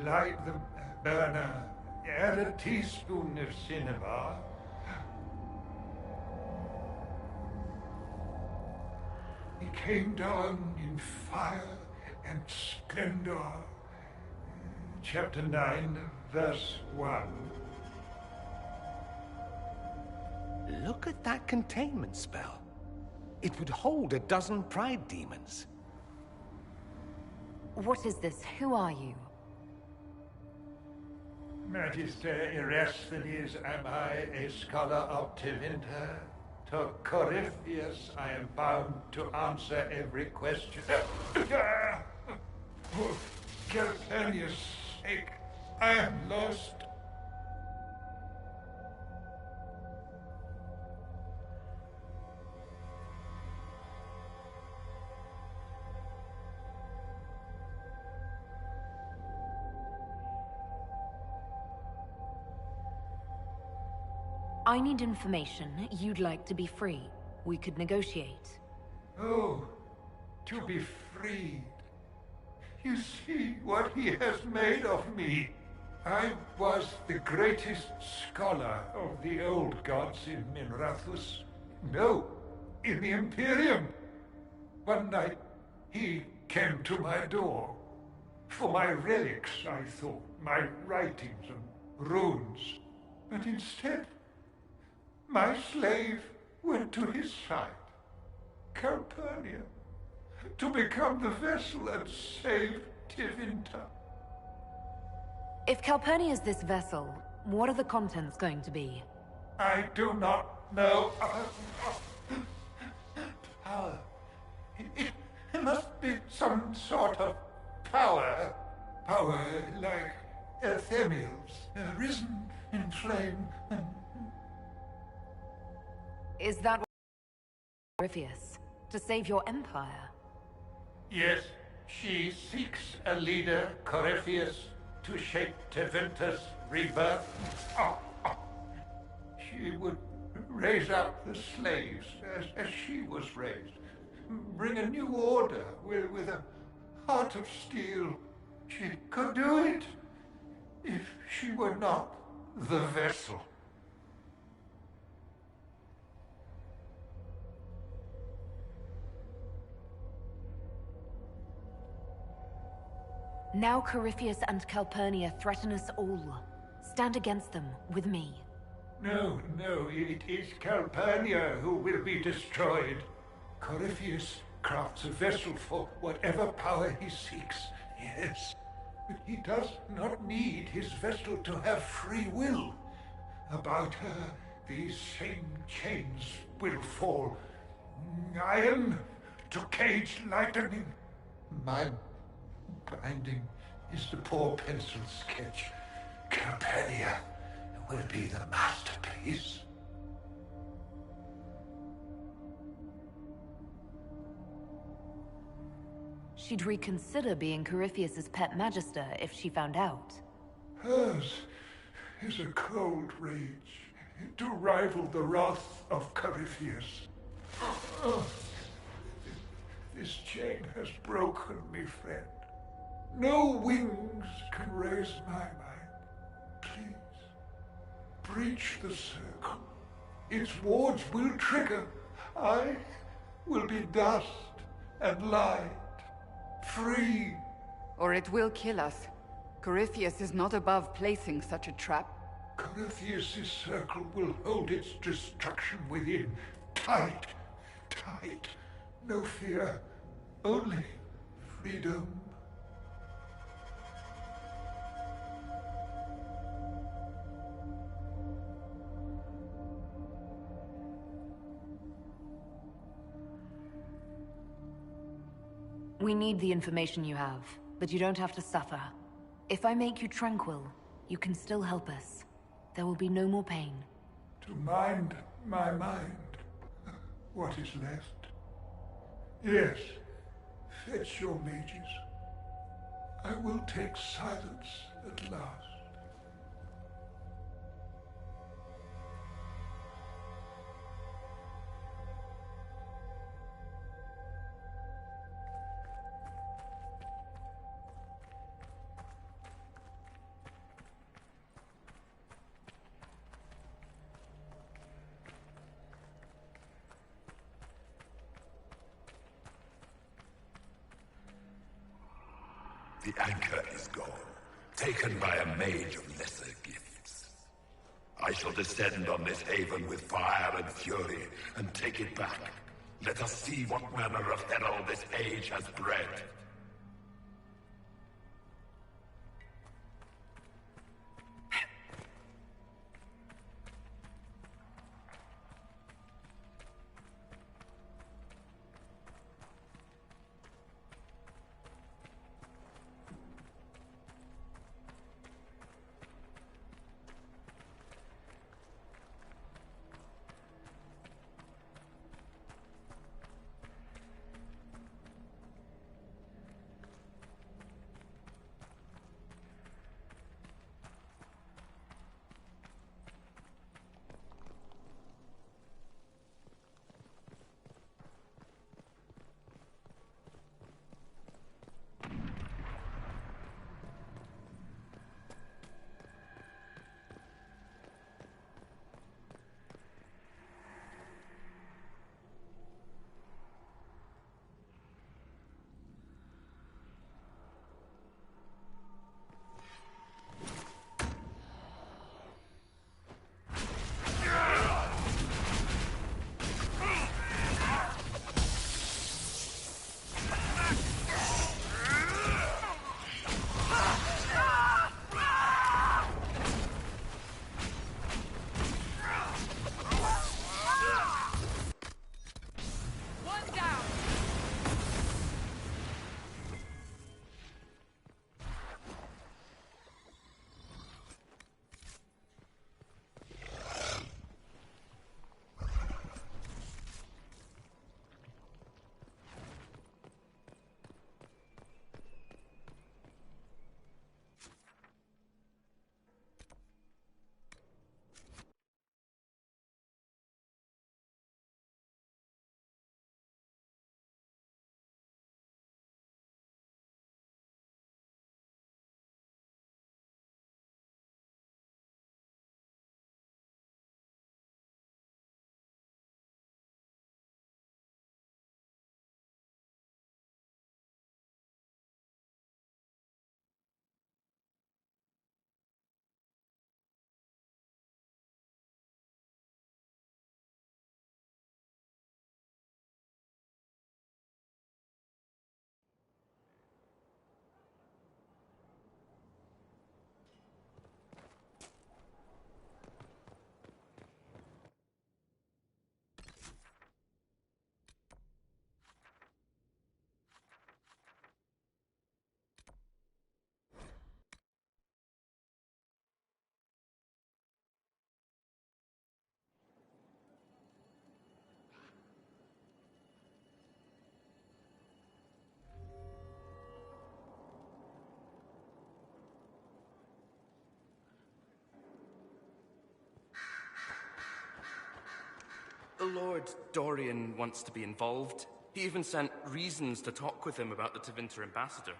Light the burner, add a teaspoon of cinnabar. He came down in fire and splendor. Chapter 9, verse 1. Look at that containment spell. It would hold a dozen pride demons. What is this? Who are you? Magister Erasthenes am I, a scholar of Tevinter. To Corypheus I am bound to answer every question. For Calpurnius' sake, I am lost. I need information. You'd like to be free. We could negotiate. Oh, to be freed. You see what he has made of me. I was the greatest scholar of the old gods in Minrathus. No, in the Imperium. One night, he came to my door. For my relics, I thought, my writings and runes. But instead, my slave went to his side, Calpurnia, to become the vessel and save Tevinter. If Calpurnia is this vessel, what are the contents going to be? I do not know. Power. It must be some sort of power. Power like Ephemils, risen in flame and... Is that Corypheus? To save your empire? Yes, she seeks a leader, Corypheus, to shape Tevinter's rebirth. She would raise up the slaves as she was raised. Bring a new order with a heart of steel. She could do it if she were not the vessel. Now Corypheus and Calpurnia threaten us all. Stand against them, with me. No, it is Calpurnia who will be destroyed. Corypheus crafts a vessel for whatever power he seeks, yes. But he does not need his vessel to have free will. About her, these same chains will fall. Iron to cage lightning. My binding is the poor pencil sketch. Calpurnia will be the masterpiece. She'd reconsider being Corypheus's pet magister if she found out. Hers is a cold rage to rival the wrath of Corypheus. This chain has broken me, friend. No wings can raise my mind. Please, breach the circle. Its wards will trigger. I will be dust and light, free. Or it will kill us. Corypheus is not above placing such a trap. Corypheus' circle will hold its destruction within. Tight. No fear. Only freedom. We need the information you have, but you don't have to suffer. If I make you tranquil, you can still help us. There will be no more pain. To mind my mind. What is left? Yes, fetch your mages. I will take silence at last. The anchor is gone, taken by a mage of lesser gifts. I shall descend on this haven with fire and fury, and take it back. Let us see what manner of herald this age has bred. Lord Dorian wants to be involved. He even sent reasons to talk with him about the Tevinter ambassador.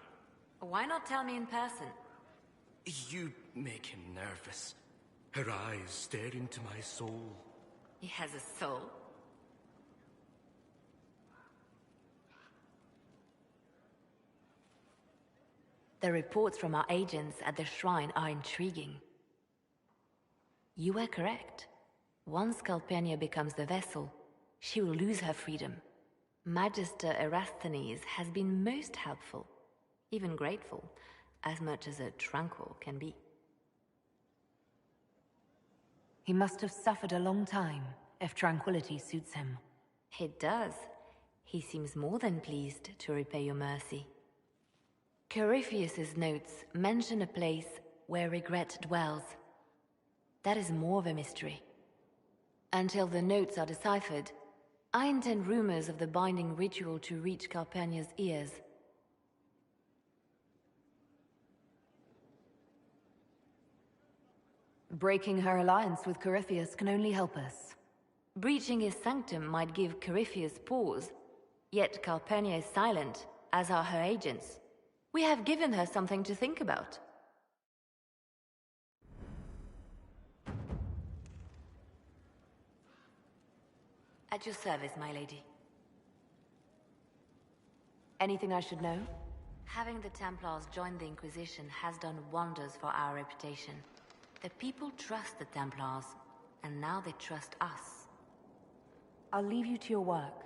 Why not tell me in person? You make him nervous. Her eyes stare into my soul. He has a soul? The reports from our agents at the shrine are intriguing. You were correct. Once Calpurnia becomes the vessel, she will lose her freedom. Magister Erasthenes has been most helpful, even grateful, as much as a tranquil can be. He must have suffered a long time, if tranquility suits him. It does. He seems more than pleased to repay your mercy. Corypheus's notes mention a place where regret dwells. That is more of a mystery. Until the notes are deciphered, I intend rumors of the binding ritual to reach Calpurnia's ears. Breaking her alliance with Corypheus can only help us. Breaching his sanctum might give Corypheus pause, yet Calpurnia is silent, as are her agents. We have given her something to think about. At your service, my lady. Anything I should know? Having the Templars join the Inquisition has done wonders for our reputation. The people trust the Templars, and now they trust us. I'll leave you to your work.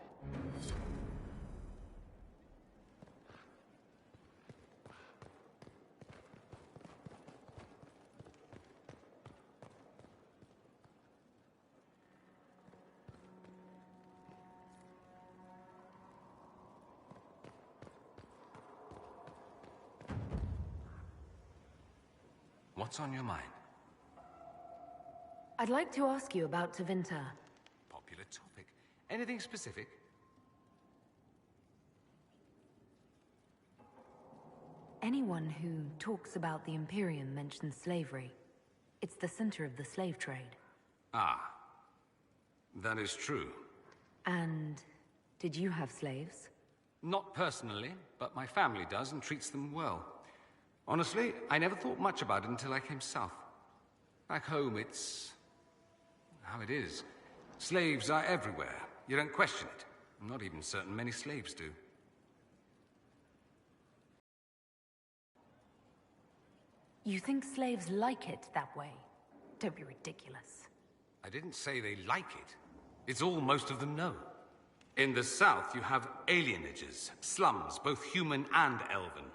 What's on your mind? I'd like to ask you about Tevinter. Popular topic. Anything specific? Anyone who talks about the Imperium mentions slavery. It's the center of the slave trade. Ah. That is true. And did you have slaves? Not personally, but my family does and treats them well. Honestly, I never thought much about it until I came south. Back home, it's how it is. Slaves are everywhere. You don't question it. I'm not even certain many slaves do. You think slaves like it that way? Don't be ridiculous. I didn't say they like it. It's all most of them know. In the south, you have alienages, slums, both human and elven.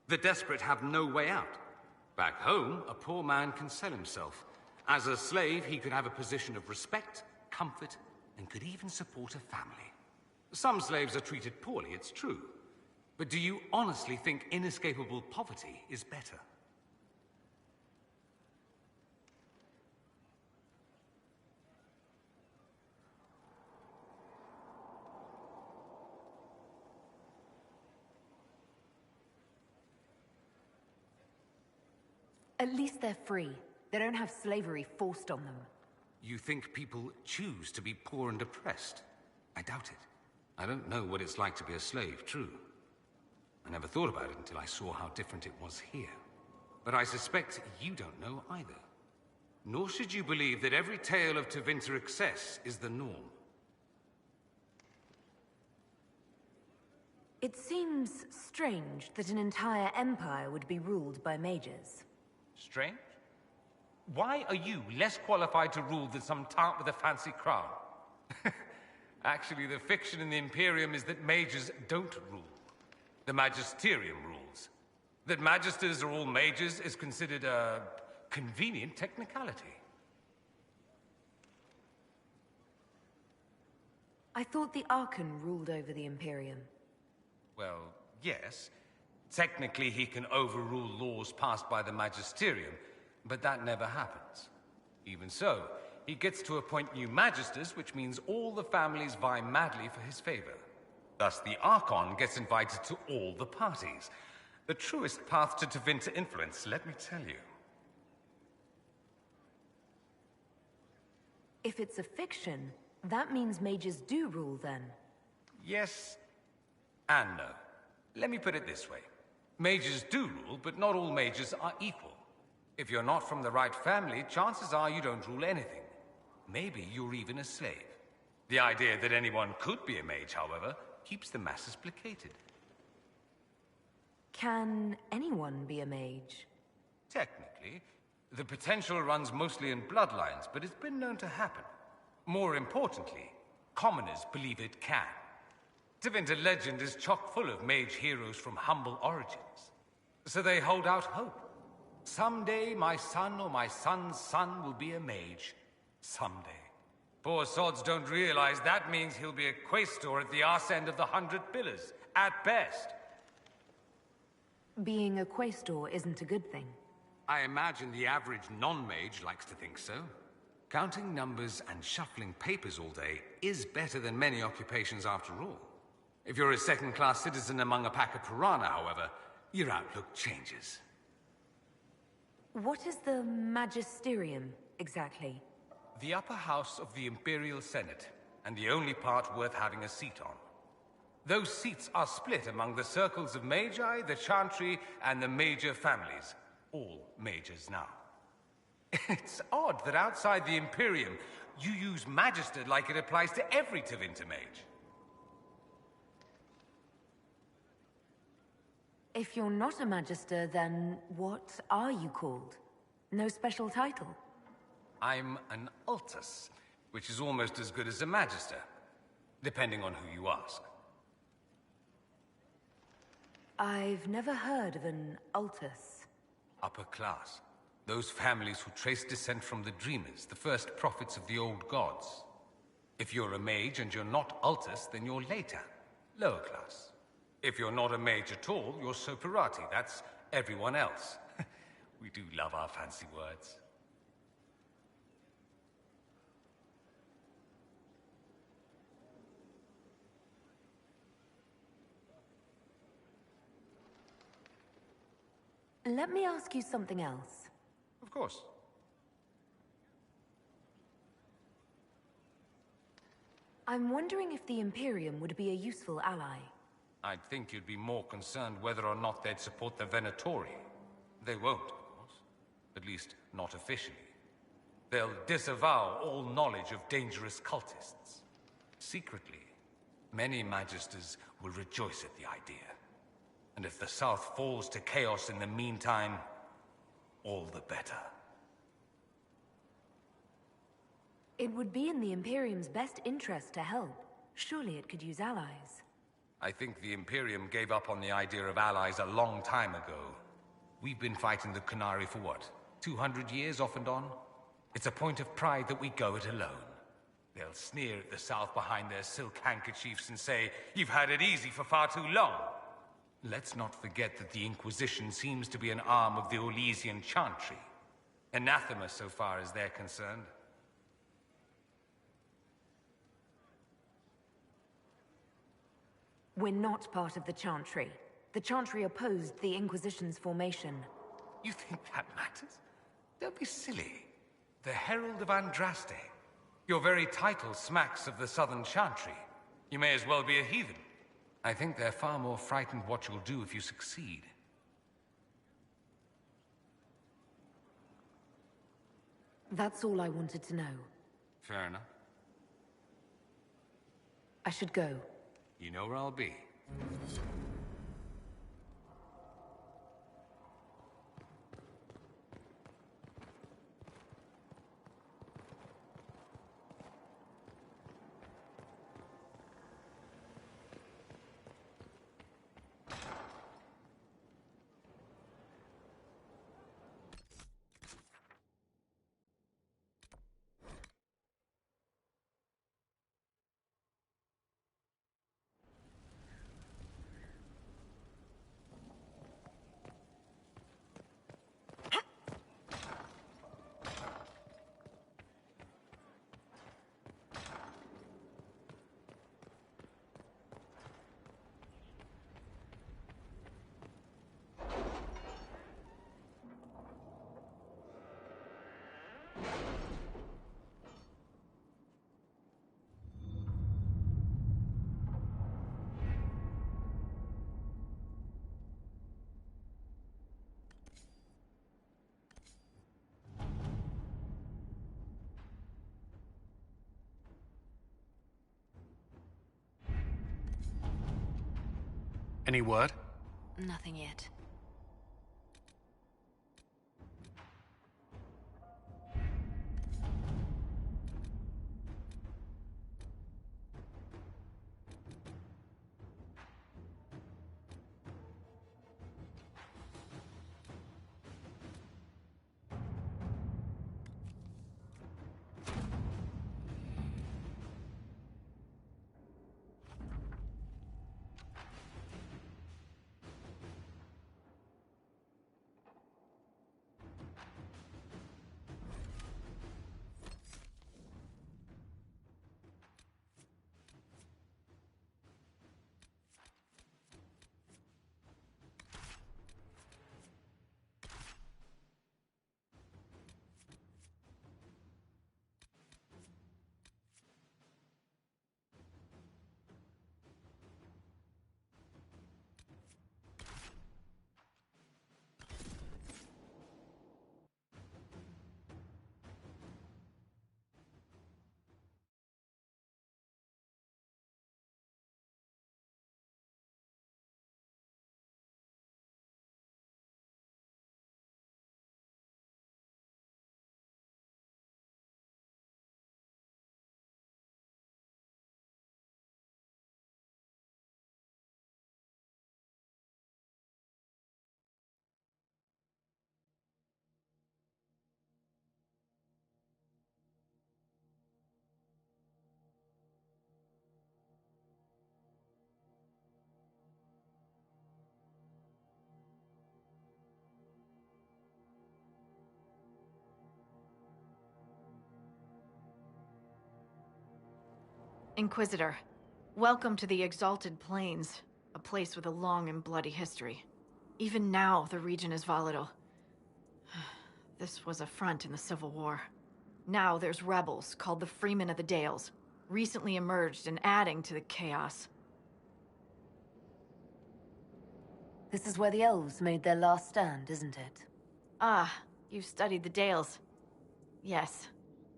The desperate have no way out. Back home, a poor man can sell himself. As a slave, he could have a position of respect, comfort, and could even support a family. Some slaves are treated poorly, it's true. But do you honestly think inescapable poverty is better? At least they're free. They don't have slavery forced on them. You think people choose to be poor and oppressed? I doubt it. I don't know what it's like to be a slave, true. I never thought about it until I saw how different it was here. But I suspect you don't know either. Nor should you believe that every tale of Tevinter excess is the norm. It seems strange that an entire empire would be ruled by mages. Strange? Why are you less qualified to rule than some tart with a fancy crown? Actually, the fiction in the Imperium is that mages don't rule. The Magisterium rules. That magisters are all mages is considered a convenient technicality. I thought the Archon ruled over the Imperium. Well, yes. Technically, he can overrule laws passed by the Magisterium, but that never happens. Even so, he gets to appoint new magisters, which means all the families vie madly for his favor. Thus, the Archon gets invited to all the parties. The truest path to Tevinter influence, let me tell you. If it's a fiction, that means mages do rule then. Yes and no. Let me put it this way. Mages do rule, but not all mages are equal. If you're not from the right family, chances are you don't rule anything. Maybe you're even a slave. The idea that anyone could be a mage, however, keeps the masses placated. Can anyone be a mage? Technically, the potential runs mostly in bloodlines, but it's been known to happen. More importantly, commoners believe it can. Tevinter legend is chock full of mage heroes from humble origins. So they hold out hope. Someday my son or my son's son will be a mage. Someday. Poor sods don't realize that means he'll be a quaestor at the arse end of the 100 Pillars, at best. Being a quaestor isn't a good thing. I imagine the average non-mage likes to think so. Counting numbers and shuffling papers all day is better than many occupations after all. If you're a second-class citizen among a pack of piranha, however, your outlook changes. What is the Magisterium, exactly? The upper house of the Imperial Senate, and the only part worth having a seat on. Those seats are split among the circles of Magi, the Chantry, and the major families. All mages now. It's odd that outside the Imperium, you use Magister like it applies to every Tevinter mage. If you're not a Magister, then what are you called? No special title? I'm an Altus, which is almost as good as a Magister, depending on who you ask. I've never heard of an Altus. Upper class. Those families who trace descent from the Dreamers, the first prophets of the old gods. If you're a mage and you're not Altus, then you're later. Lower class. If you're not a mage at all, you're Soperati. That's everyone else. We do love our fancy words. Let me ask you something else. Of course. I'm wondering if the Imperium would be a useful ally. I'd think you'd be more concerned whether or not they'd support the Venatori. They won't, of course. At least, not officially. They'll disavow all knowledge of dangerous cultists. Secretly, many Magisters will rejoice at the idea. And if the South falls to chaos in the meantime, all the better. It would be in the Imperium's best interest to help. Surely it could use allies. I think the Imperium gave up on the idea of allies a long time ago. We've been fighting the Qunari for what? 200 years off and on? It's a point of pride that we go it alone. They'll sneer at the South behind their silk handkerchiefs and say, "You've had it easy for far too long." Let's not forget that the Inquisition seems to be an arm of the Orlesian Chantry. Anathema so far as they're concerned. We're not part of the Chantry. The Chantry opposed the Inquisition's formation. You think that matters? Don't be silly. The Herald of Andraste. Your very title smacks of the Southern Chantry. You may as well be a heathen. I think they're far more frightened what you'll do if you succeed. That's all I wanted to know. Fair enough. I should go. You know where I'll be. Any word? Nothing yet. Inquisitor, welcome to the Exalted Plains, a place with a long and bloody history. Even now, the region is volatile. This was a front in the Civil War. Now there's rebels called the Freemen of the Dales, recently emerged and adding to the chaos. This is where the elves made their last stand, isn't it? Ah, you've studied the Dales. Yes.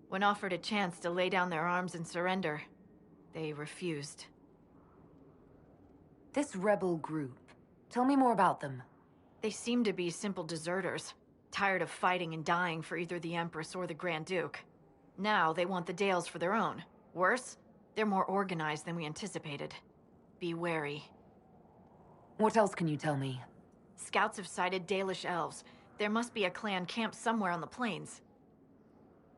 When offered a chance to lay down their arms and surrender, they refused. This rebel group, tell me more about them. They seem to be simple deserters, tired of fighting and dying for either the Empress or the Grand Duke. Now they want the Dales for their own. Worse, they're more organized than we anticipated. Be wary. What else can you tell me? Scouts have sighted Dalish elves. There must be a clan camped somewhere on the plains.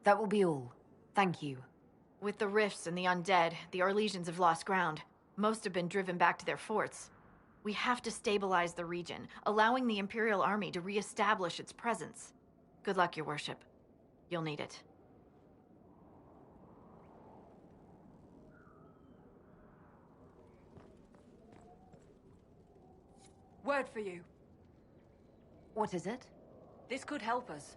That will be all. Thank you. With the rifts and the undead, the Orlesians have lost ground. Most have been driven back to their forts. We have to stabilize the region, allowing the Imperial Army to re-establish its presence. Good luck, Your Worship. You'll need it. Word for you. What is it? This could help us.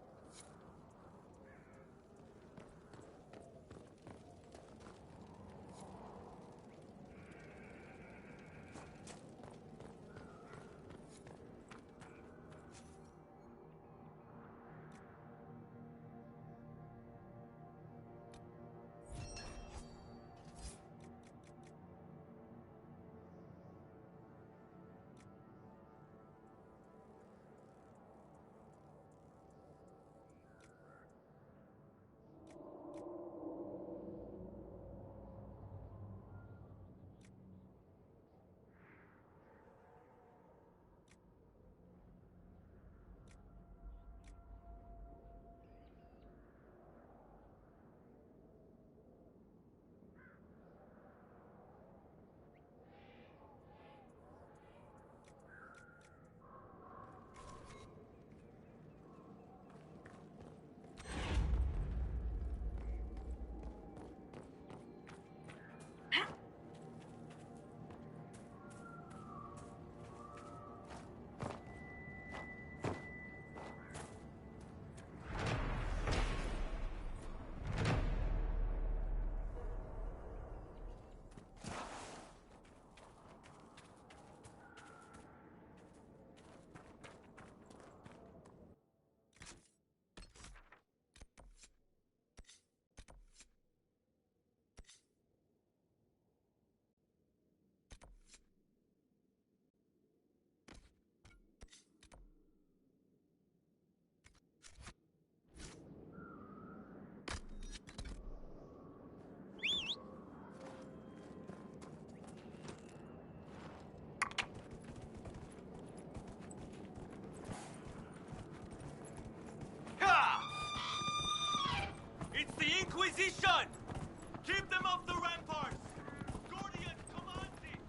It's the Inquisition! Keep them off the ramparts! Guardian, command it!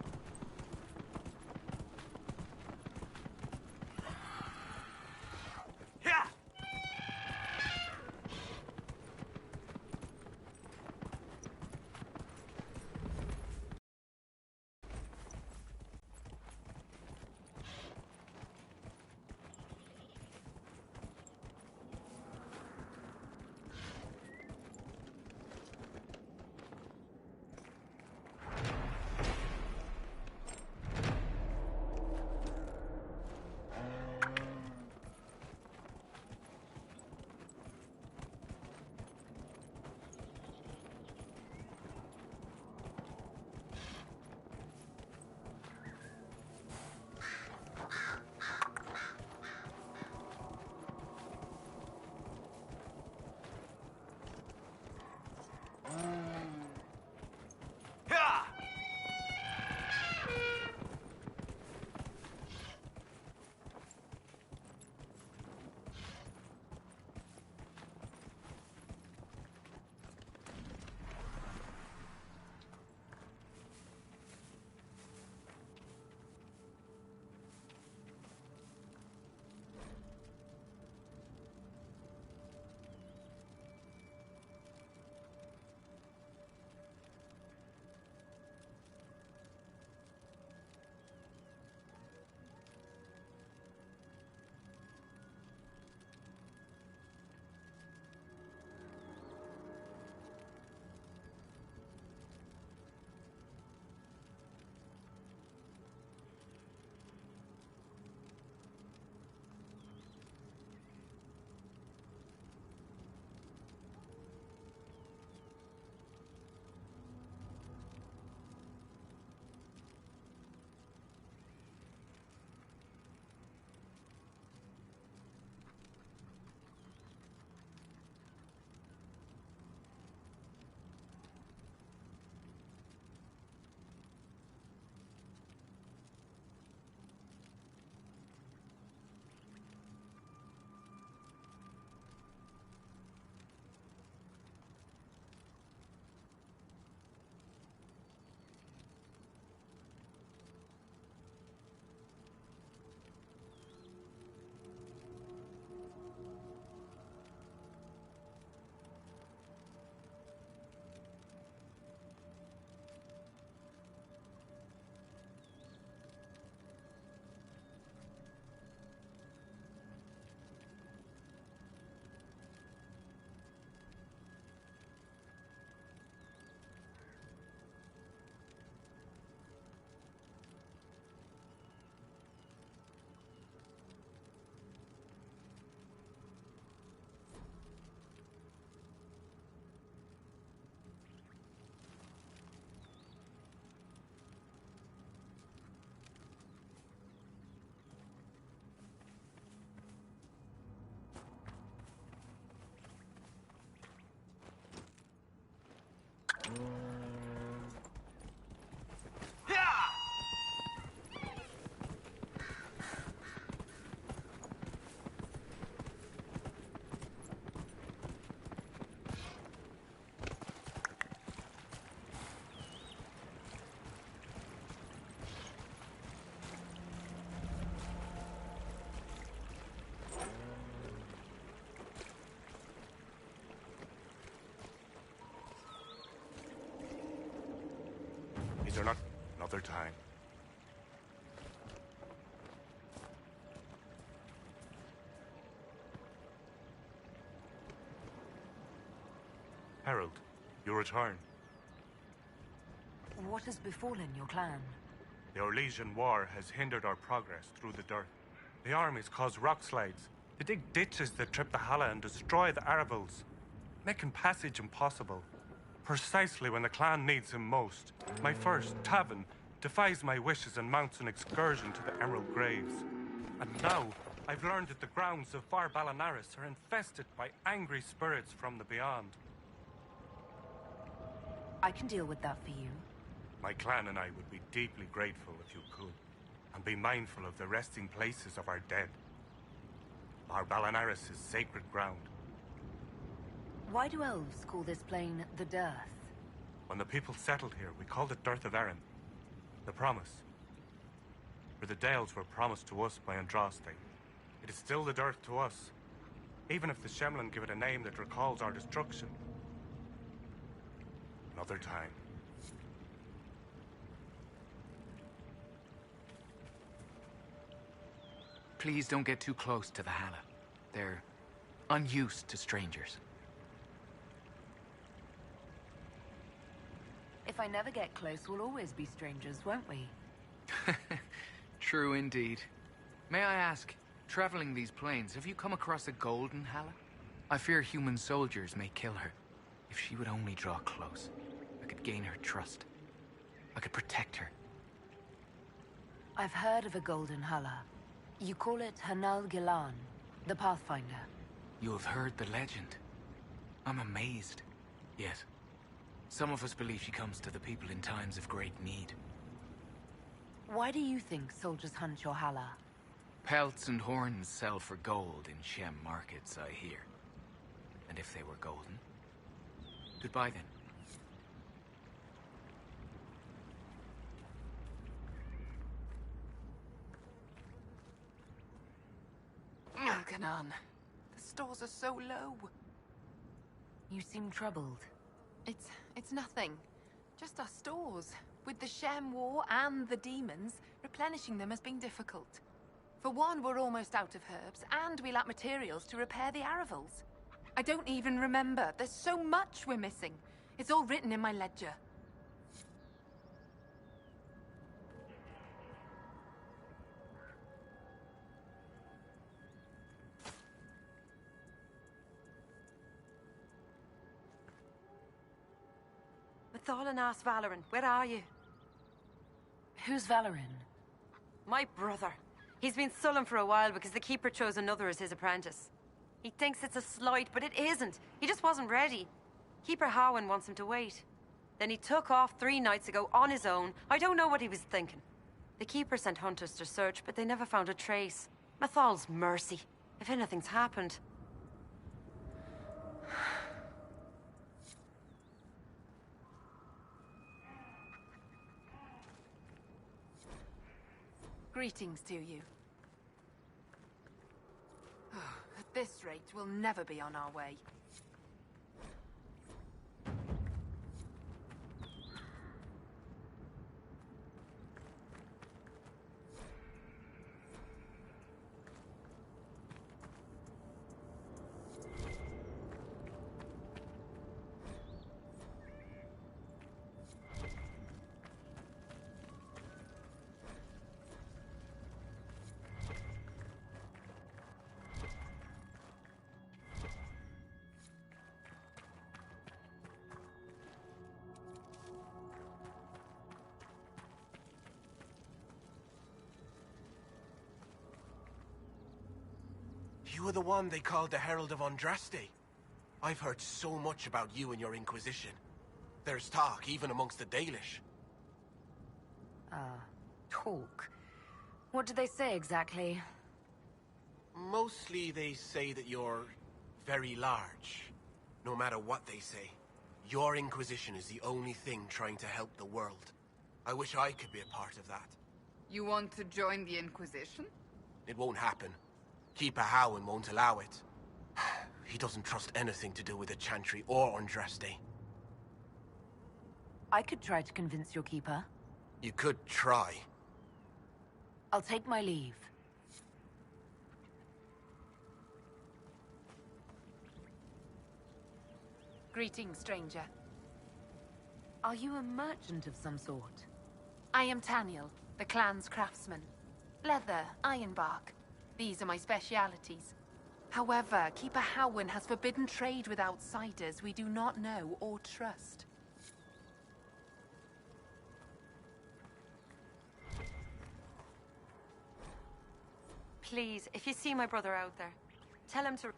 Yeah! These are not another time. Herald, you return. What has befallen your clan? The Orlesian War has hindered our progress through the dirt. The armies cause rock slides. They dig ditches that trip the Hala and destroy the Aravals, making passage impossible. Precisely when the clan needs him most, my first, Tavin, defies my wishes and mounts an excursion to the Emerald Graves. And now, I've learned that the grounds of Far Balanaris are infested by angry spirits from the beyond. I can deal with that for you. My clan and I would be deeply grateful if you could, and be mindful of the resting places of our dead. Far Balanaris is sacred ground. Why do elves call this plain the Dearth? When the people settled here, we called it Dearth of Erin. The promise. For the Dales were promised to us by Andraste. It is still the Dearth to us, even if the Shemlin give it a name that recalls our destruction. Another time. Please don't get too close to the Hala. They're unused to strangers. If I never get close, we'll always be strangers, won't we? True indeed. May I ask, traveling these plains, have you come across a golden Hala? I fear human soldiers may kill her. If she would only draw close, I could gain her trust. I could protect her. I've heard of a golden Hala. You call it Hanal Gilan, the Pathfinder. You have heard the legend. I'm amazed. Yes. Some of us believe she comes to the people in times of great need. Why do you think soldiers hunt your Hala? Pelts and horns sell for gold in Shem markets, I hear. And if they were golden? Goodbye then. Ganon, the stores are so low. You seem troubled. It's nothing. Just our stores. With the Shem War and the demons, replenishing them has been difficult. For one, we're almost out of herbs, and we lack materials to repair the Aravals. I don't even remember. There's so much we're missing. It's all written in my ledger. Thorlin asked Valoran, where are you? Who's Valoran? My brother. He's been sullen for a while because the Keeper chose another as his apprentice. He thinks it's a slight, but it isn't. He just wasn't ready. Keeper Harwin wants him to wait. Then he took off 3 nights ago on his own. I don't know what he was thinking. The Keeper sent hunters to search, but they never found a trace. Mathal's mercy. If anything's happened. Greetings to you. At this rate, we'll never be on our way. You were the one they called the Herald of Andraste. I've heard so much about you and your Inquisition. There's talk, even amongst the Dalish. Talk? What do they say exactly? Mostly they say that you're very large. No matter what they say, your Inquisition is the only thing trying to help the world. I wish I could be a part of that. You want to join the Inquisition? It won't happen. Keeper Howin won't allow it. He doesn't trust anything to do with the Chantry or Andraste. I could try to convince your keeper. You could try. I'll take my leave. Greetings, stranger. Are you a merchant of some sort? I am Taniel, the clan's craftsman. Leather, ironbark. These are my specialities. However, Keeper Howin has forbidden trade with outsiders we do not know or trust. Please, if you see my brother out there, tell him to...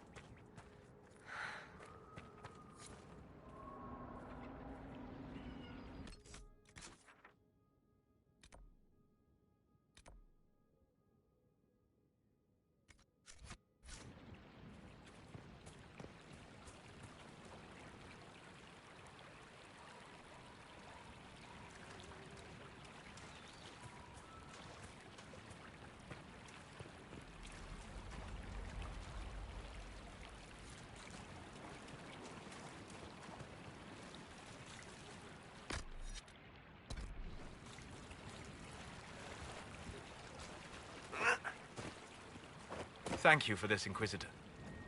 Thank you for this, Inquisitor.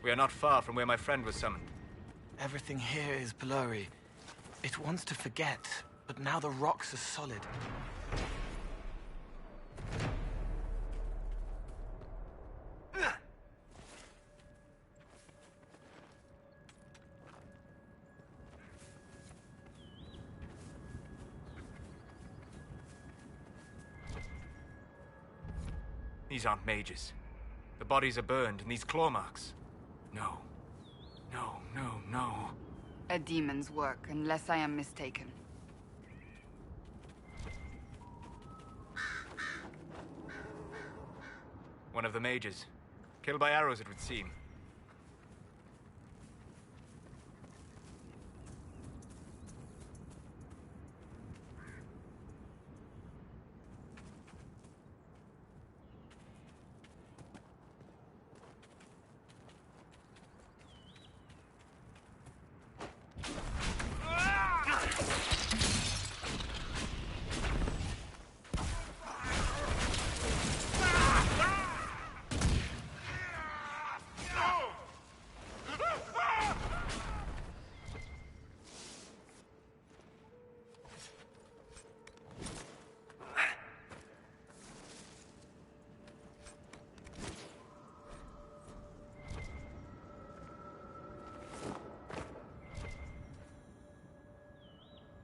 We are not far from where my friend was summoned. Everything here is blurry. It wants to forget, but now the rocks are solid. These aren't mages. The bodies are burned, and these claw marks. No. No, no, no. A demon's work, unless I am mistaken. One of the mages. Killed by arrows, it would seem.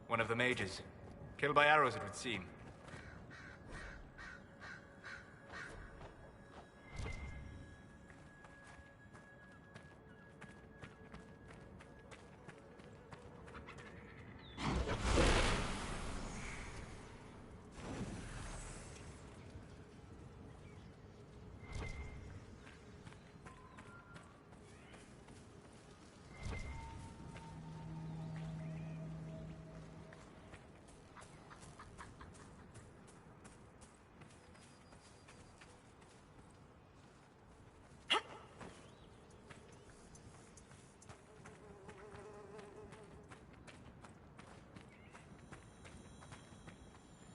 One of the mages. Killed by arrows, it would seem.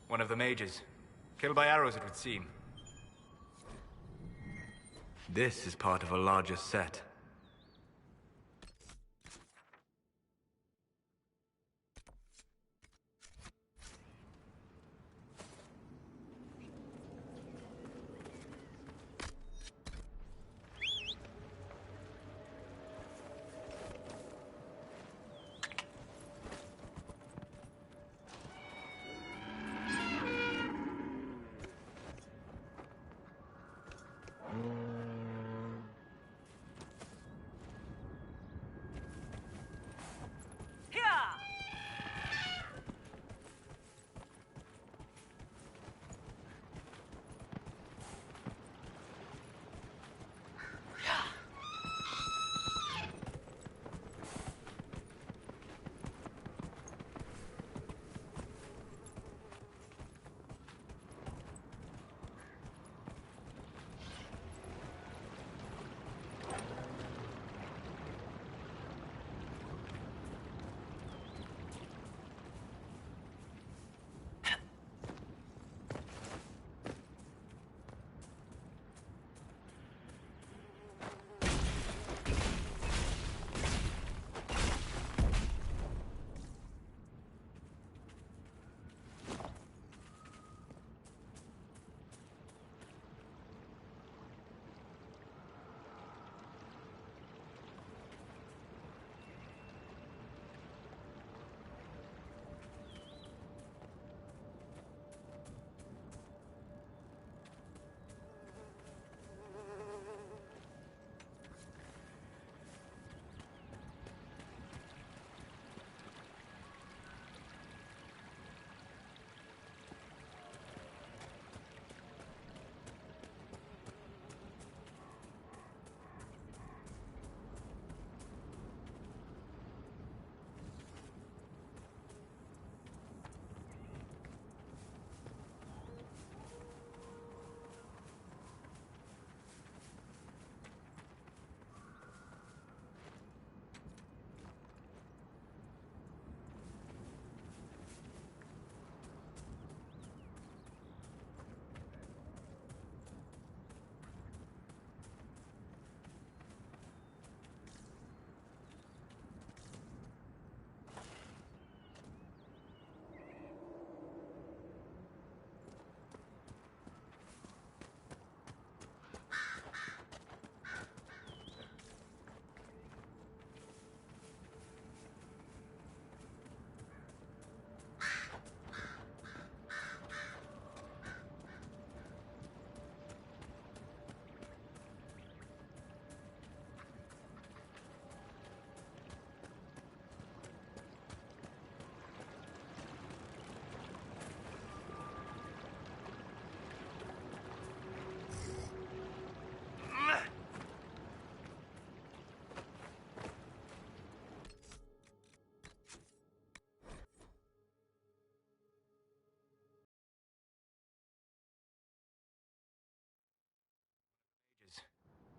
One of the mages. Killed by arrows, it would seem. This is part of a larger set.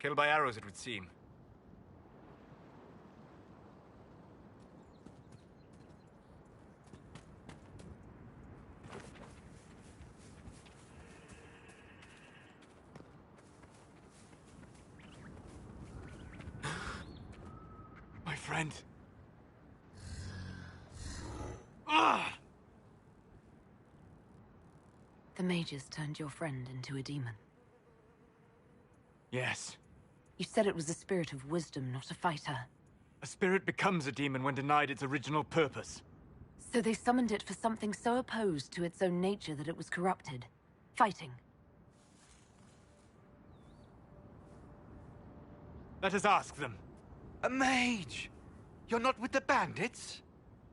Killed by arrows, it would seem. My friend. Ah! The mages turned your friend into a demon. Yes. You said it was a spirit of wisdom, not a fighter. A spirit becomes a demon when denied its original purpose. So they summoned it for something so opposed to its own nature that it was corrupted. Fighting. Let us ask them. A mage! You're not with the bandits?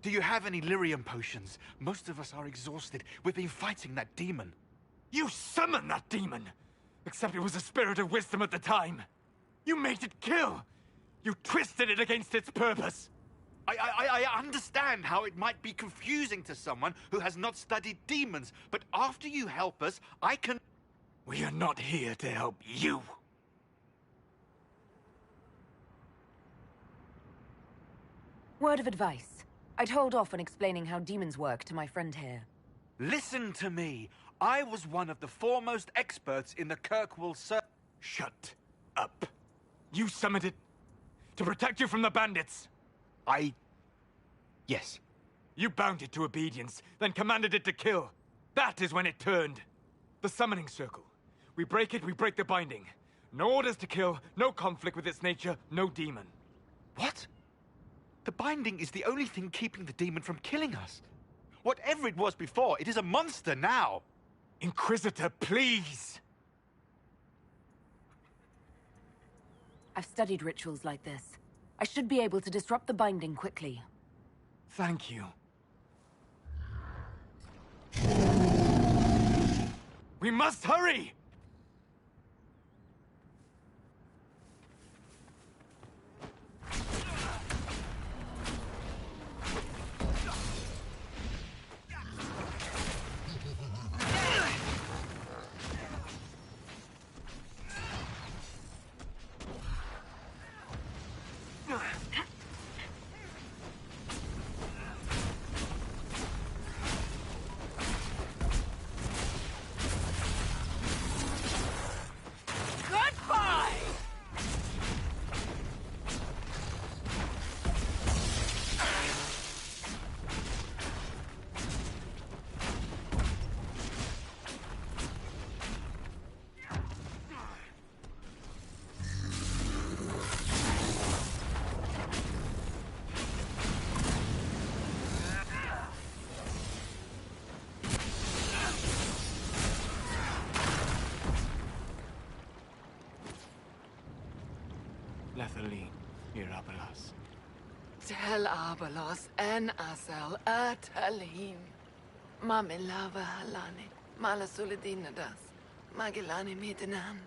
Do you have any lyrium potions? Most of us are exhausted. We've been fighting that demon. You summoned that demon! Except it was a spirit of wisdom at the time. You made it kill! You twisted it against its purpose! I understand how it might be confusing to someone who has not studied demons, but after you help us, I can... We are not here to help you. Word of advice. I'd hold off on explaining how demons work to my friend here. Listen to me. I was one of the foremost experts in the Kirkwall Shut up. You summoned it to protect you from the bandits. Yes. You bound it to obedience, then commanded it to kill. That is when it turned. The summoning circle. We break it, we break the binding. No orders to kill, no conflict with its nature, no demon. What? The binding is the only thing keeping the demon from killing us. Whatever it was before, it is a monster now. Inquisitor, please! I've studied rituals like this. I should be able to disrupt the binding quickly. Thank you. We must hurry! Lethaline, Mirabelas. Tel Abalos en Asel Atalim. Mamilava Halani, Malasuladinadas, Magilani Midinan.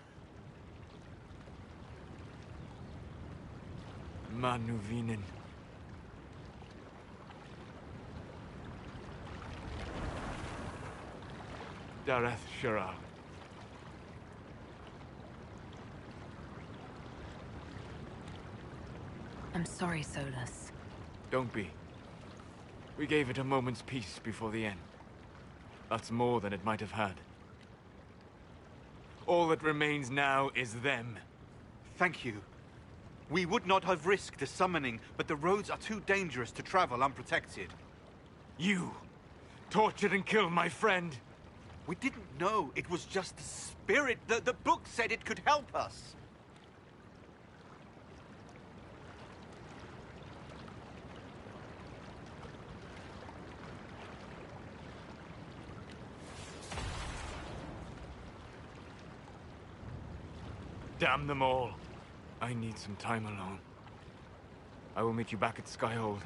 Manuvinen. Dareth Shiral. I'm sorry, Solus. Don't be. We gave it a moment's peace before the end. That's more than it might have had. All that remains now is them. Thank you. We would not have risked a summoning, but the roads are too dangerous to travel unprotected. You tortured and killed my friend. We didn't know it was just a spirit. The book said it could help us. Damn them all. I need some time alone. I will meet you back at Skyhold.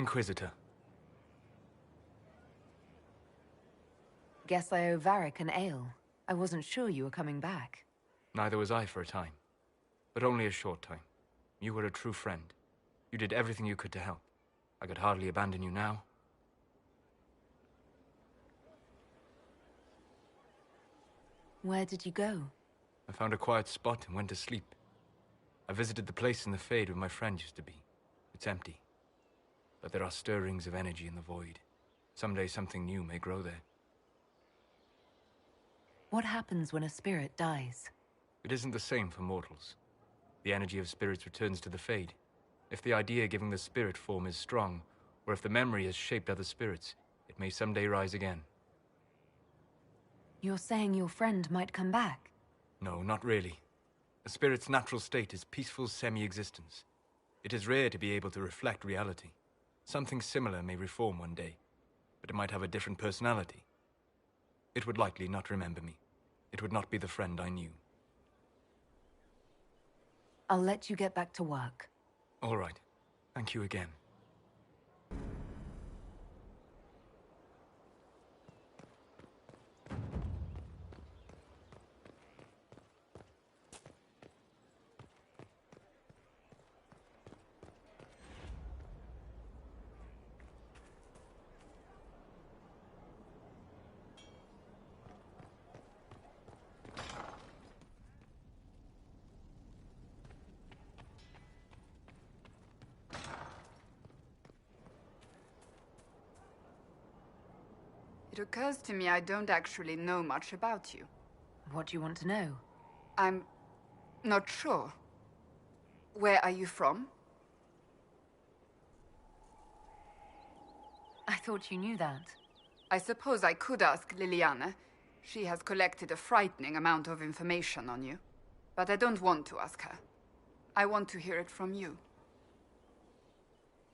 Inquisitor. Guess I owe Varric an ale. I wasn't sure you were coming back. Neither was I for a time. But only a short time. You were a true friend. You did everything you could to help. I could hardly abandon you now. Where did you go? I found a quiet spot and went to sleep. I visited the place in the Fade where my friend used to be. It's empty. But there are stirrings of energy in the void. Someday something new may grow there. What happens when a spirit dies? It isn't the same for mortals. The energy of spirits returns to the Fade. If the idea giving the spirit form is strong, or if the memory has shaped other spirits, it may someday rise again. You're saying your friend might come back? No, not really. A spirit's natural state is peaceful semi-existence. It is rare to be able to reflect reality. Something similar may reform one day, but it might have a different personality. It would likely not remember me. It would not be the friend I knew. I'll let you get back to work. All right. Thank you again. It occurs to me I don't actually know much about you. What do you want to know? I'm not sure. Where are you from? I thought you knew that. I suppose I could ask Liliana. She has collected a frightening amount of information on you. But I don't want to ask her. I want to hear it from you.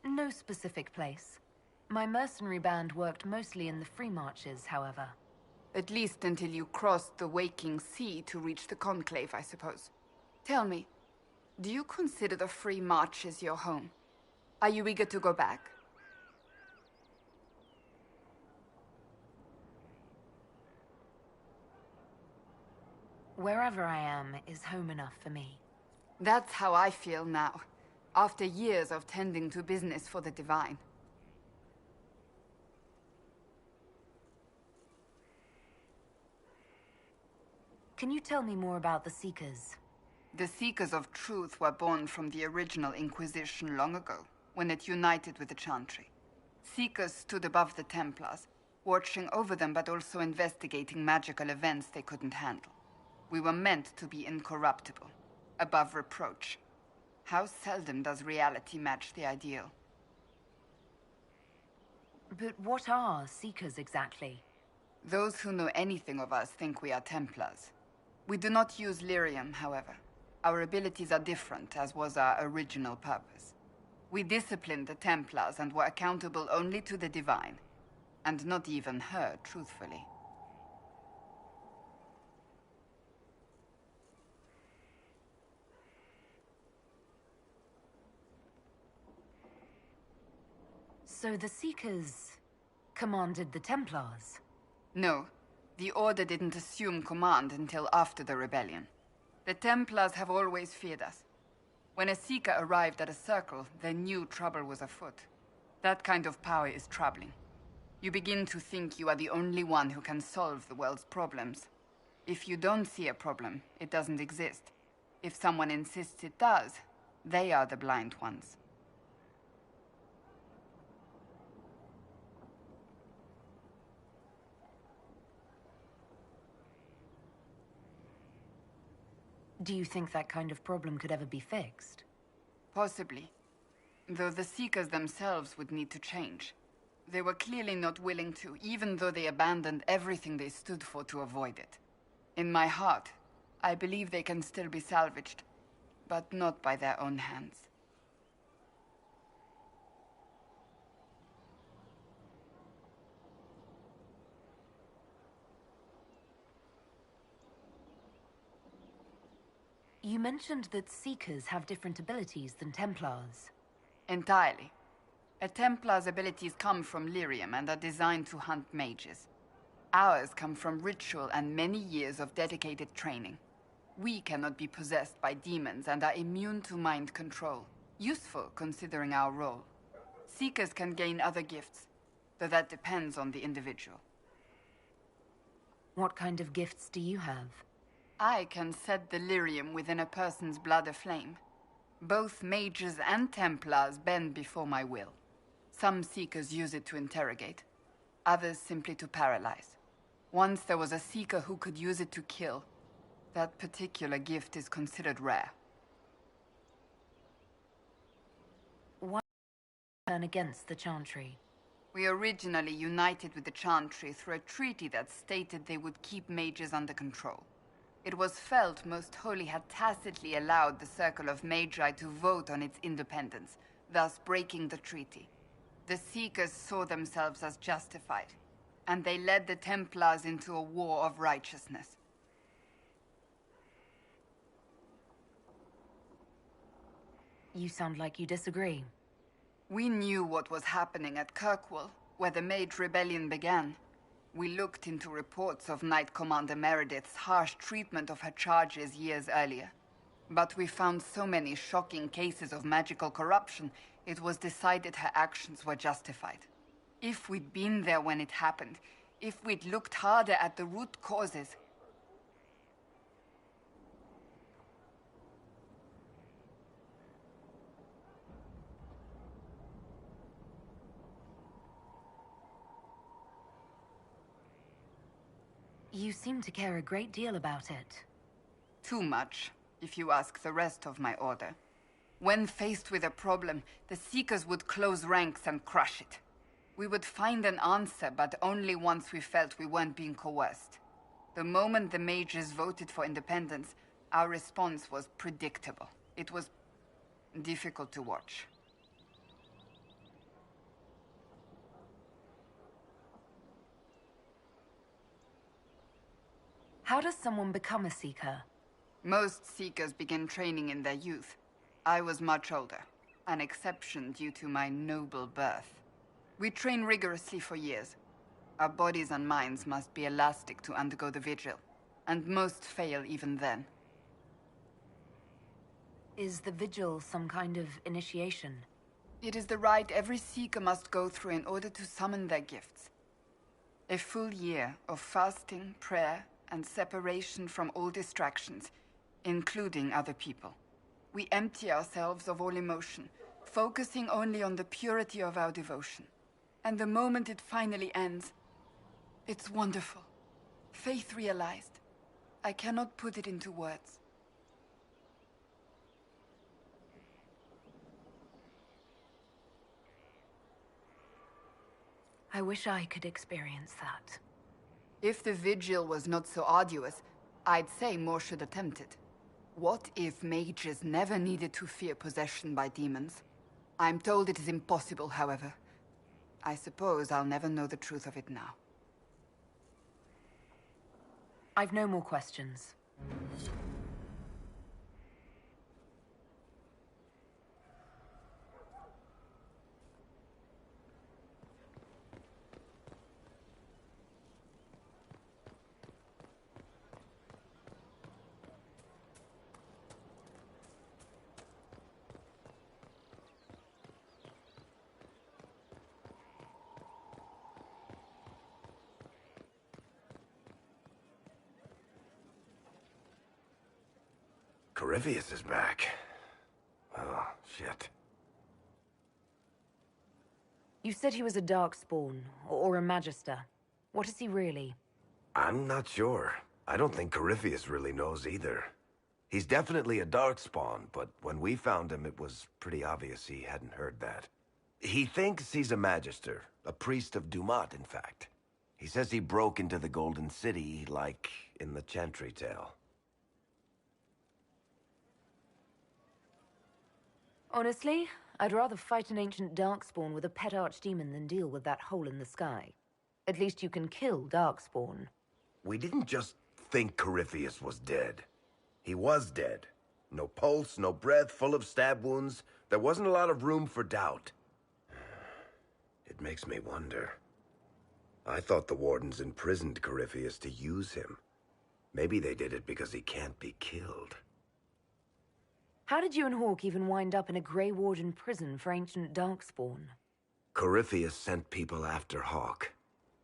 No specific place. My mercenary band worked mostly in the Free Marches, however. At least until you crossed the Waking Sea to reach the Conclave, I suppose. Tell me, do you consider the Free Marches your home? Are you eager to go back? Wherever I am is home enough for me. That's how I feel now, after years of tending to business for the Divine. Can you tell me more about the Seekers? The Seekers of Truth were born from the original Inquisition long ago, when it united with the Chantry. Seekers stood above the Templars, watching over them but also investigating magical events they couldn't handle. We were meant to be incorruptible, above reproach. How seldom does reality match the ideal? But what are Seekers exactly? Those who know anything of us think we are Templars. We do not use lyrium, however. Our abilities are different, as was our original purpose. We disciplined the Templars and were accountable only to the Divine. And not even her, truthfully. So the Seekers commanded the Templars? No. The Order didn't assume command until after the rebellion. The Templars have always feared us. When a Seeker arrived at a circle, they knew trouble was afoot. That kind of power is troubling. You begin to think you are the only one who can solve the world's problems. If you don't see a problem, it doesn't exist. If someone insists it does, they are the blind ones. Do you think that kind of problem could ever be fixed? Possibly. Though the Seekers themselves would need to change. They were clearly not willing to, even though they abandoned everything they stood for to avoid it. In my heart, I believe they can still be salvaged, but not by their own hands. You mentioned that Seekers have different abilities than Templars. Entirely. A Templar's abilities come from lyrium and are designed to hunt mages. Ours come from ritual and many years of dedicated training. We cannot be possessed by demons and are immune to mind control. Useful, considering our role. Seekers can gain other gifts, though that depends on the individual. What kind of gifts do you have? I can set the lyrium within a person's blood aflame. Both mages and Templars bend before my will. Some Seekers use it to interrogate, others simply to paralyze. Once there was a Seeker who could use it to kill. That particular gift is considered rare. Why turn against the Chantry? We originally united with the Chantry through a treaty that stated they would keep mages under control. It was felt Most Holy had tacitly allowed the Circle of Magi to vote on its independence, thus breaking the treaty. The Seekers saw themselves as justified, and they led the Templars into a war of righteousness. You sound like you disagree. We knew what was happening at Kirkwall, where the Mage Rebellion began. We looked into reports of Knight Commander Meredith's harsh treatment of her charges years earlier. But we found so many shocking cases of magical corruption, it was decided her actions were justified. If we'd been there when it happened, if we'd looked harder at the root causes... You seem to care a great deal about it. Too much, if you ask the rest of my order. When faced with a problem, the Seekers would close ranks and crush it. We would find an answer, but only once we felt we weren't being coerced. The moment the mages voted for independence, our response was predictable. It was difficult to watch. How does someone become a Seeker? Most Seekers begin training in their youth. I was much older, an exception due to my noble birth. We train rigorously for years. Our bodies and minds must be elastic to undergo the vigil, and most fail even then. Is the vigil some kind of initiation? It is the rite every Seeker must go through in order to summon their gifts. A full year of fasting, prayer, and separation from all distractions, including other people. We empty ourselves of all emotion, focusing only on the purity of our devotion. And the moment it finally ends, it's wonderful. Faith realized. I cannot put it into words. I wish I could experience that. If the vigil was not so arduous, I'd say more should attempt it. What if mages never needed to fear possession by demons? I'm told it is impossible, however. I suppose I'll never know the truth of it now. I've no more questions. Corypheus is back. Oh, shit. You said he was a Darkspawn, or a Magister. What is he really? I'm not sure. I don't think Corypheus really knows either. He's definitely a Darkspawn, but when we found him, it was pretty obvious he hadn't heard that. He thinks he's a Magister, a priest of Dumat, in fact. He says he broke into the Golden City, like in the Chantry tale. Honestly, I'd rather fight an ancient Darkspawn with a pet archdemon than deal with that hole in the sky. At least you can kill Darkspawn. We didn't just think Corypheus was dead. He was dead. No pulse, no breath, full of stab wounds. There wasn't a lot of room for doubt. It makes me wonder. I thought the wardens imprisoned Corypheus to use him. Maybe they did it because he can't be killed. How did you and Hawke even wind up in a Grey Warden prison for ancient Darkspawn? Corypheus sent people after Hawke.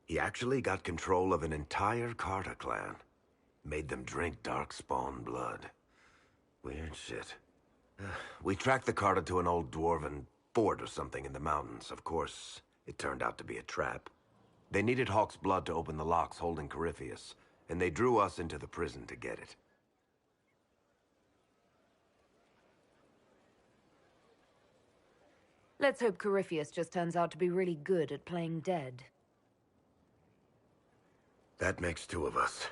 He actually got control of an entire Carta clan. Made them drink Darkspawn blood. Weird shit. We tracked the Carta to an old dwarven fort or something in the mountains. Of course, it turned out to be a trap. They needed Hawke's blood to open the locks holding Corypheus, and they drew us into the prison to get it. Let's hope Corypheus just turns out to be really good at playing dead. That makes two of us.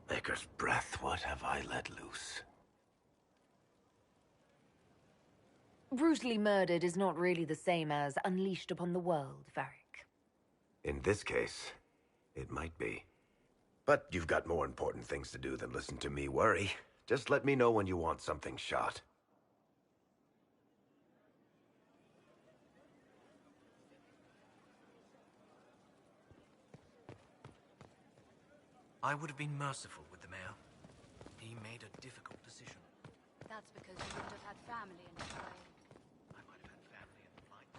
Maker's breath, what have I let loose? Brutally murdered is not really the same as unleashed upon the world, Varric. In this case, it might be. But you've got more important things to do than listen to me worry. Just let me know when you want something shot. I would have been merciful with the mayor. He made a difficult decision. That's because you wouldn't have had family in Shrine. I might have had family in flight.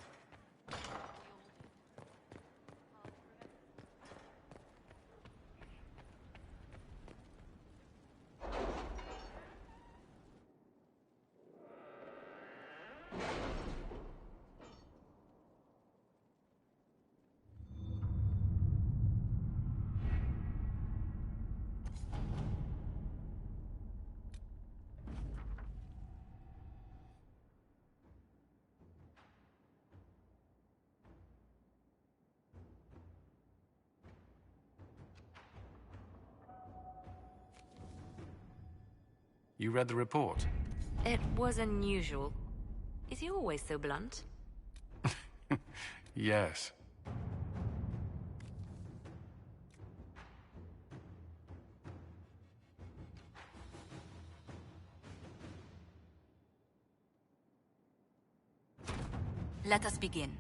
You read the report? It was unusual. Is he always so blunt? Yes. Let us begin.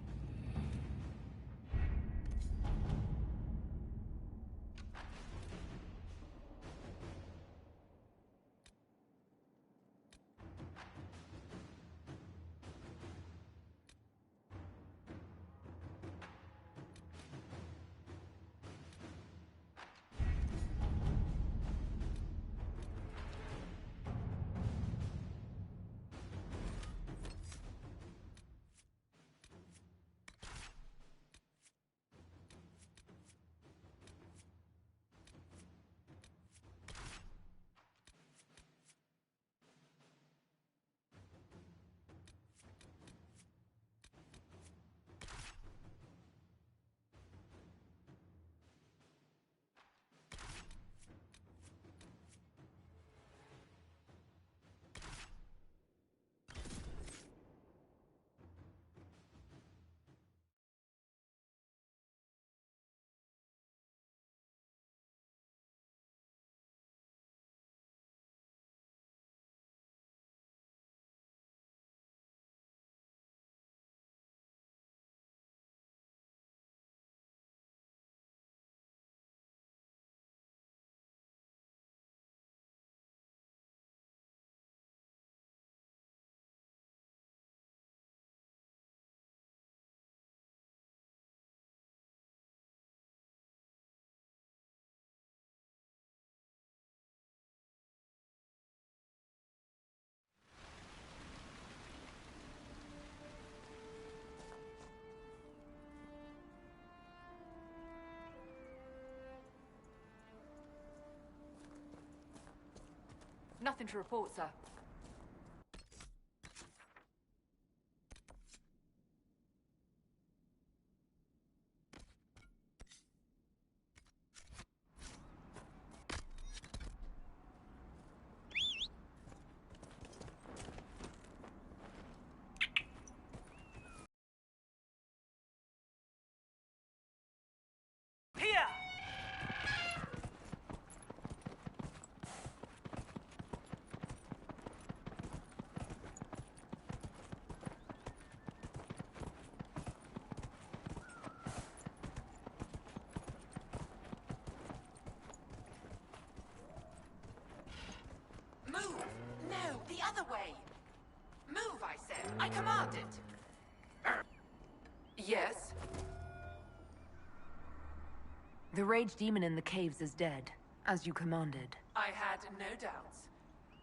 Nothing to report, sir. other way! Move, I said. I commanded. Yes? The rage demon in the caves is dead, as you commanded. I had no doubts.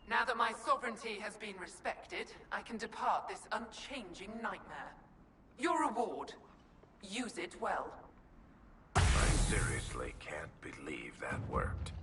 Now that my sovereignty has been respected, I can depart this unchanging nightmare. Your reward. Use it well. I seriously can't believe that worked.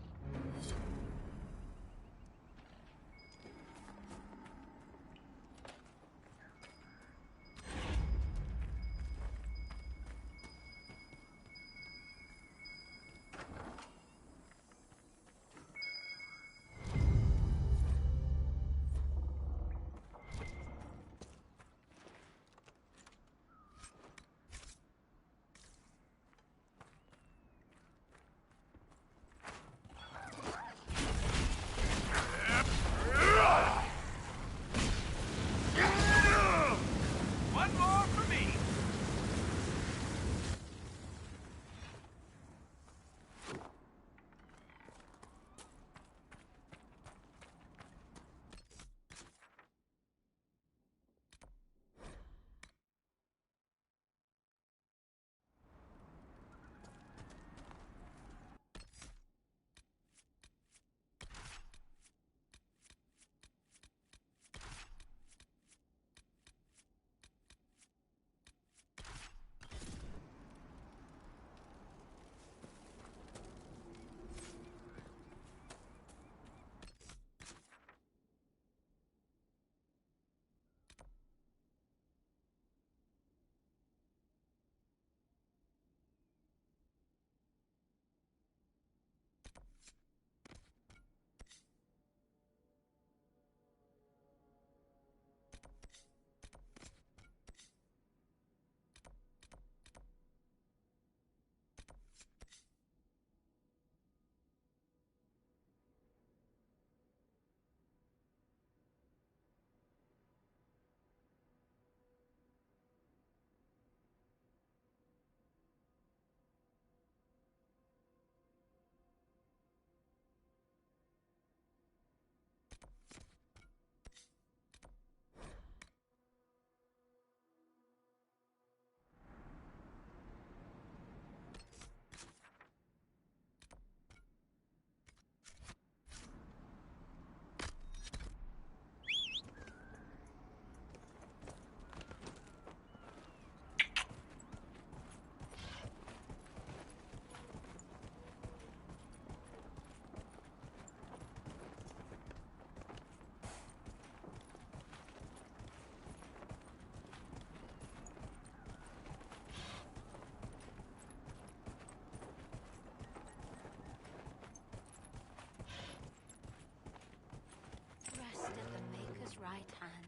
Right hand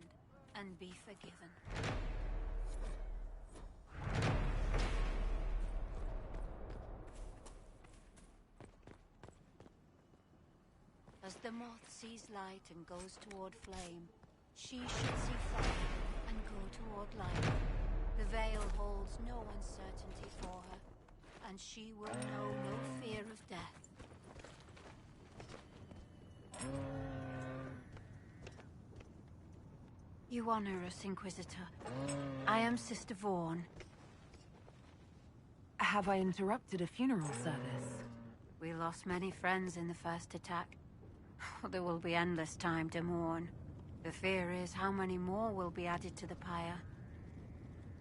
and be forgiven. As the moth sees light and goes toward flame, she should see fire and go toward light. The veil holds no uncertainty for her, and she will know no fear of death. You honor us, Inquisitor. I am Sister Vaughn. Have I interrupted a funeral service? We lost many friends in the first attack. There will be endless time to mourn. The fear is how many more will be added to the pyre.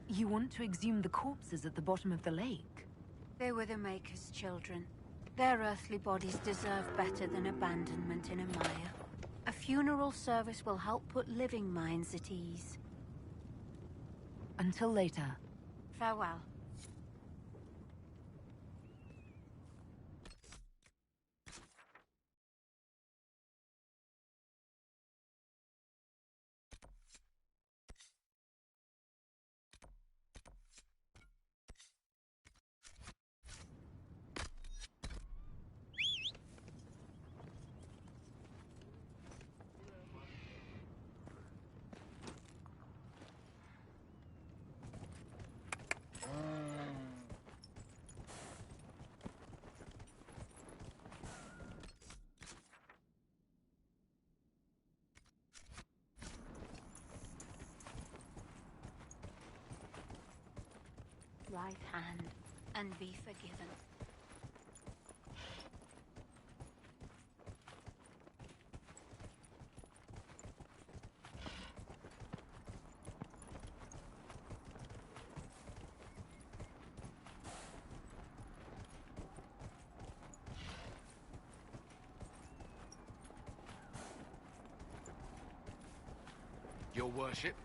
You want to exhume the corpses at the bottom of the lake? They were the Maker's children. Their earthly bodies deserve better than abandonment in a mire. A funeral service will help put living minds at ease. Until later. Farewell. right hand and be forgiven. Your worship.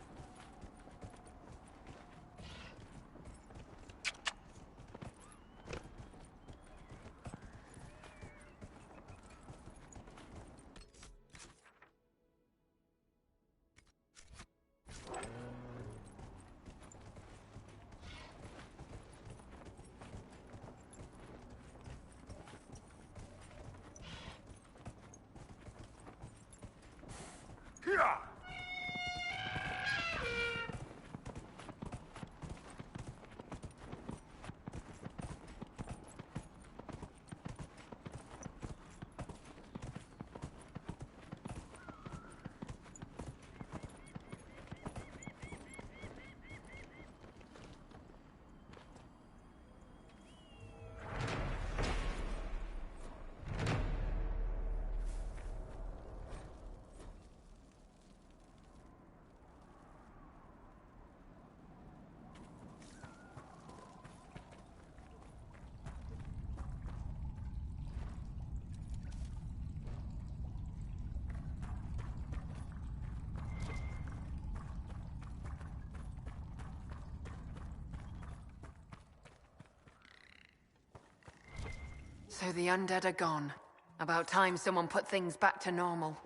So the undead are gone. About time someone put things back to normal.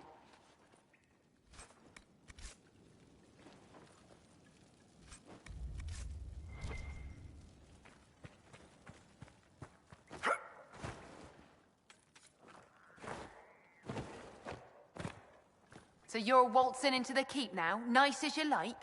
So you're waltzing into the keep now, nice as you like?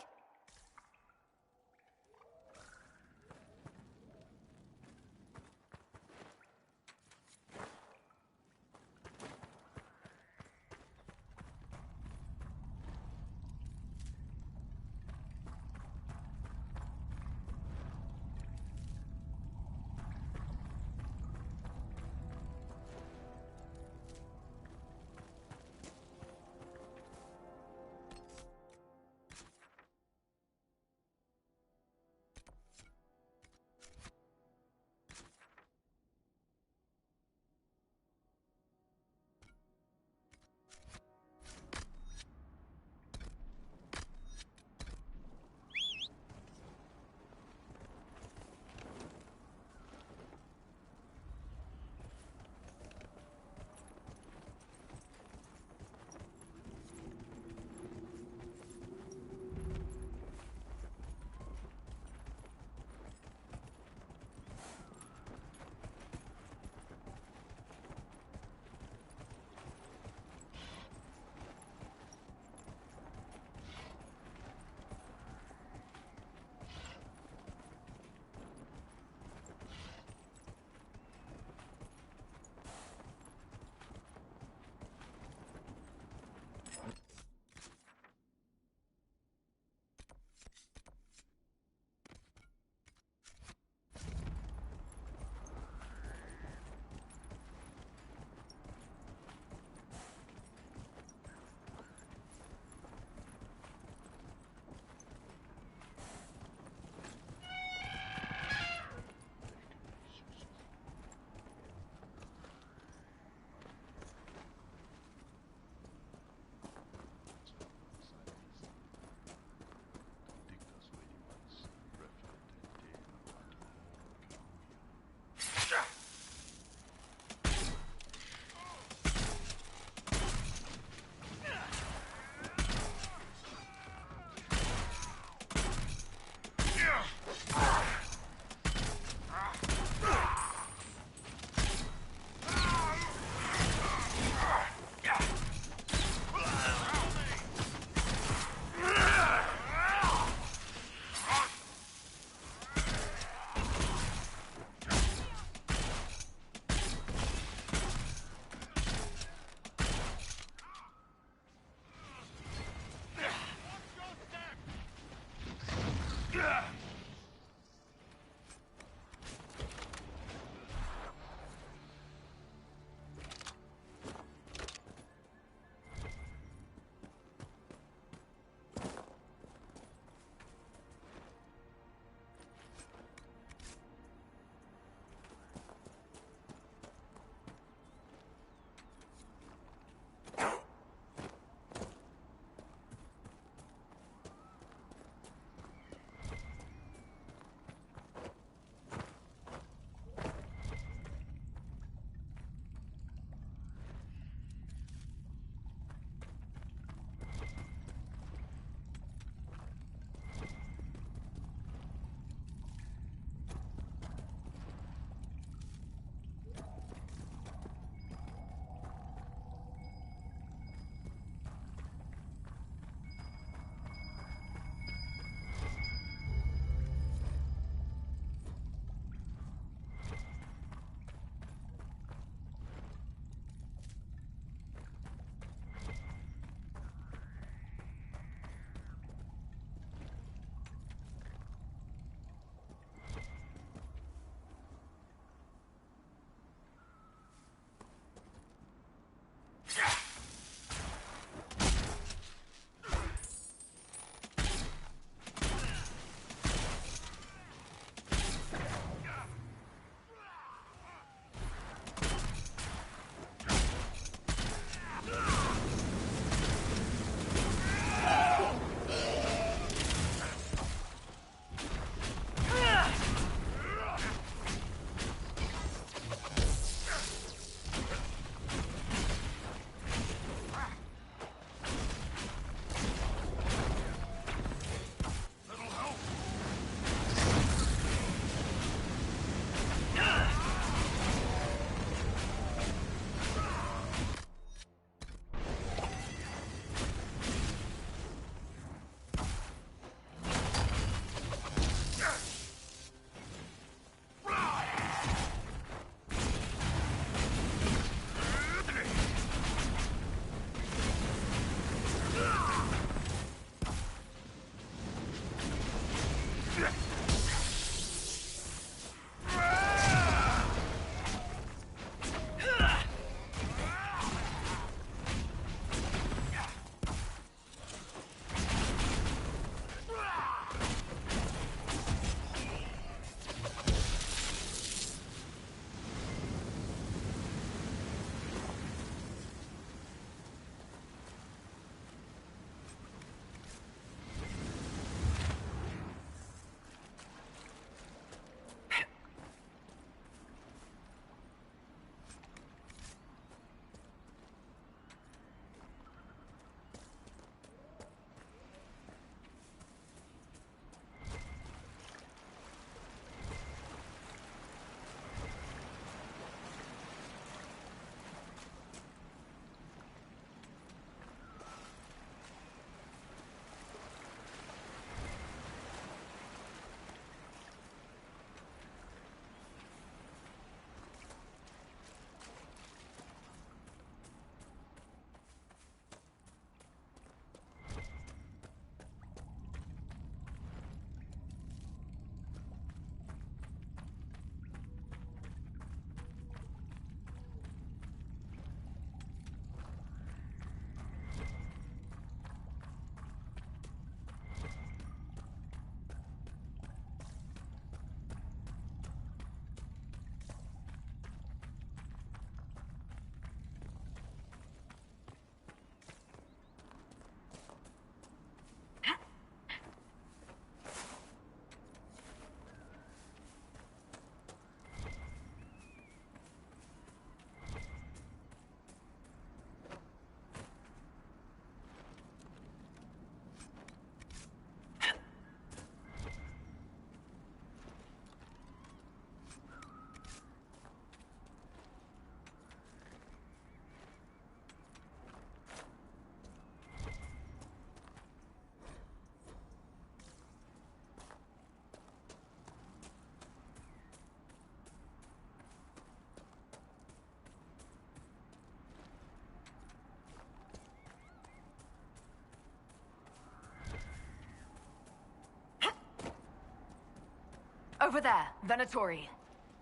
Over there, Venatori.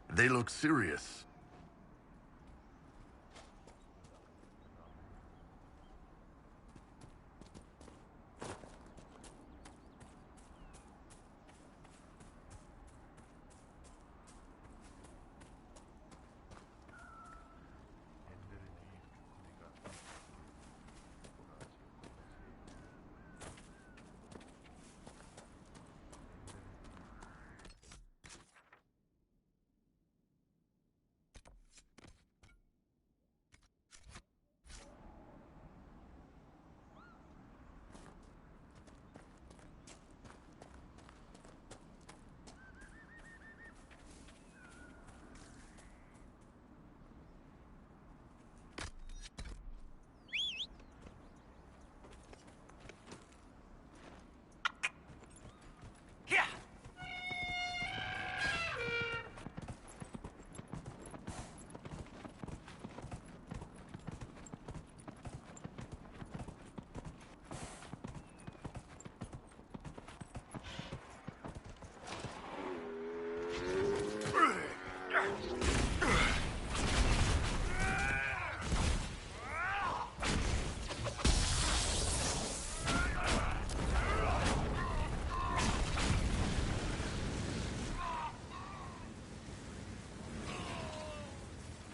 They look serious.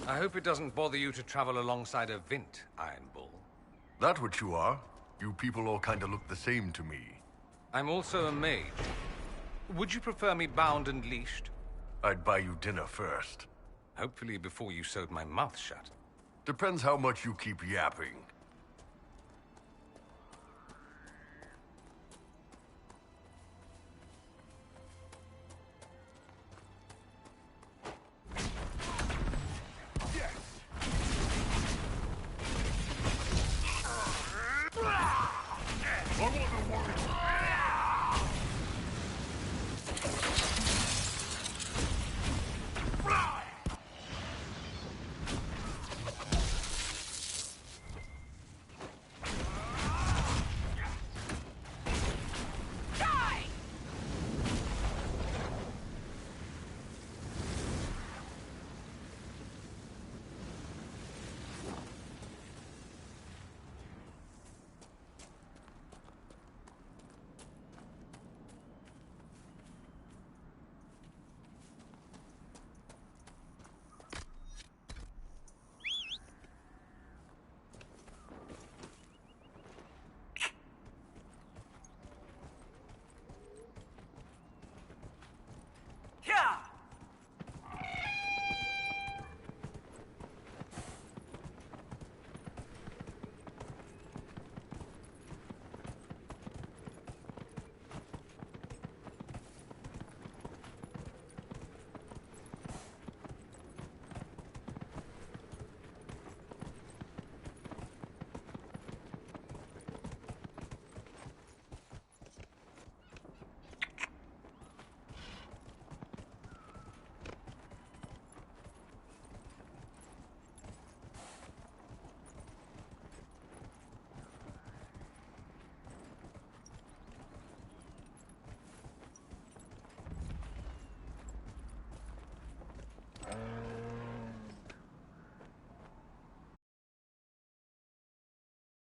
I hope it doesn't bother you to travel alongside a Vint, Iron Bull. That what you are? You people all kinda look the same to me. I'm also a mage. Would you prefer me bound and leashed? I'd buy you dinner first. Hopefully before you sewed my mouth shut. Depends how much you keep yapping.